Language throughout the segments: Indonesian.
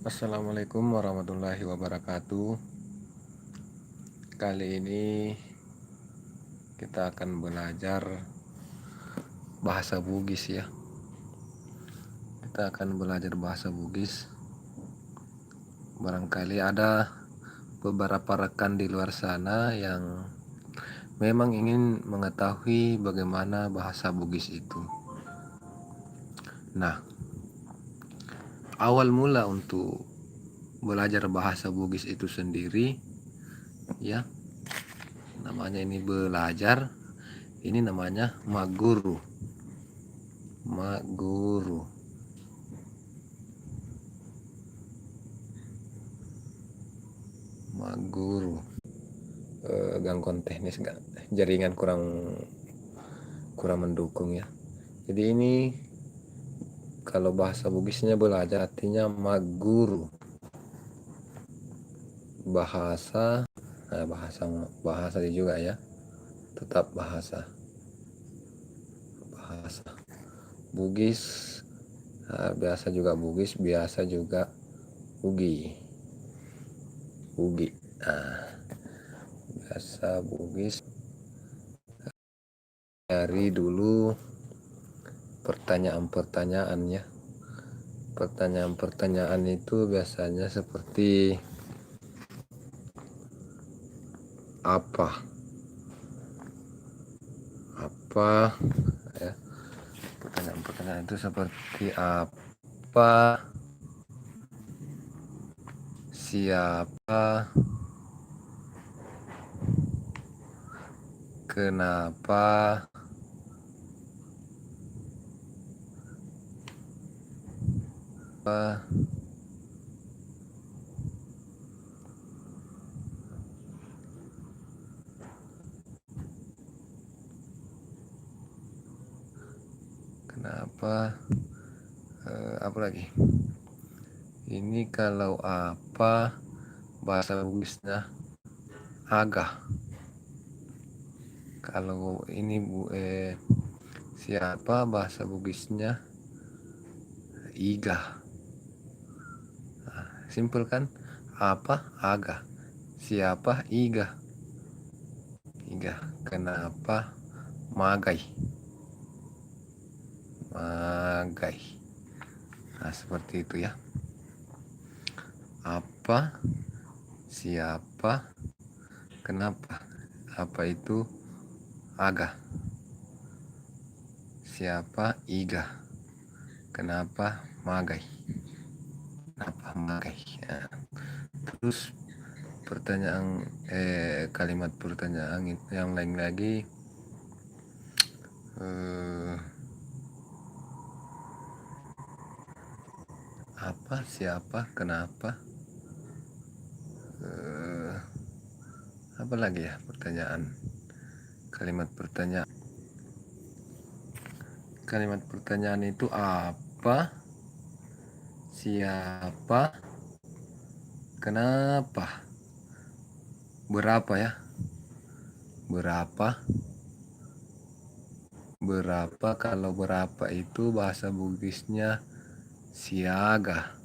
Assalamualaikum warahmatullahi wabarakatuh. Kali ini kita akan belajar bahasa Bugis ya. Kita akan belajar bahasa Bugis. Barangkali ada beberapa rekan di luar sana yang memang ingin mengetahui bagaimana bahasa Bugis itu. Nah, awal mula untuk belajar bahasa Bugis itu sendiri ya, namanya ini belajar, ini namanya maguru. Maguru. Gangguan teknis, jaringan kurang mendukung ya. Jadi ini kalau bahasa Bugisnya belajar artinya maguru. Bahasa juga ya, tetap bahasa Bugis. Biasa juga Bugis, biasa juga Bugi. Biasa Bugis. Dari dulu pertanyaan-pertanyaannya. Pertanyaan itu biasanya seperti apa ya. Pertanyaan itu seperti apa, siapa, kenapa, apa lagi. Ini kalau apa bahasa Bugisnya agah. Kalau ini siapa bahasa Bugisnya iga. Simpel kan? Apa agah, siapa iga, kenapa magai. Nah, seperti itu ya. Apa, siapa, kenapa. Apa itu agah, siapa iga, kenapa magai. Ya. Terus kalimat pertanyaan yang lain lagi, apa, siapa, kenapa, apa lagi ya pertanyaan. Kalimat pertanyaan itu apa, siapa, kenapa, berapa ya. Berapa, kalau berapa itu bahasa Bugisnya siaga.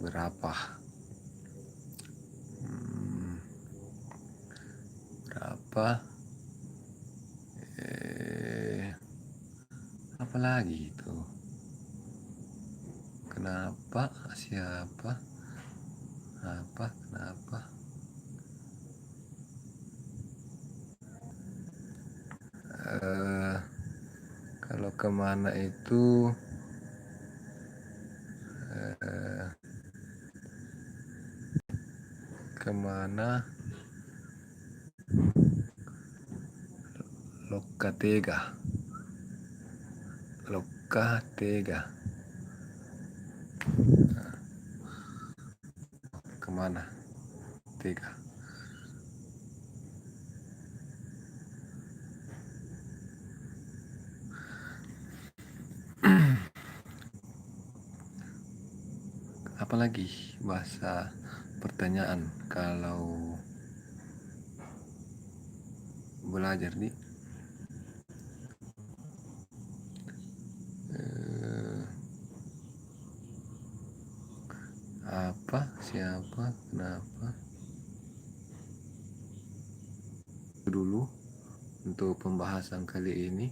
Berapa. Apa lagi itu? Kenapa, siapa, apa, kenapa. Kalau kemana itu kemana, lokatega. Kemana, tega. Apalagi bahasa pertanyaan kalau belajar nih. siapa, kenapa. Dulu untuk pembahasan kali ini.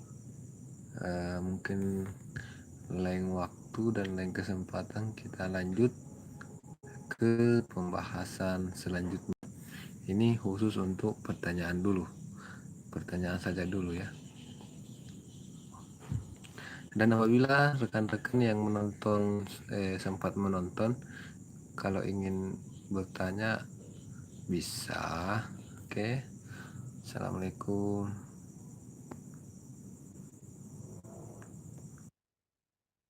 Mungkin lain waktu dan lain kesempatan kita lanjut ke pembahasan selanjutnya. Ini khusus untuk pertanyaan saja dulu ya. Dan apabila rekan-rekan yang menonton sempat menonton, kalau ingin bertanya bisa. Oke. Assalamualaikum.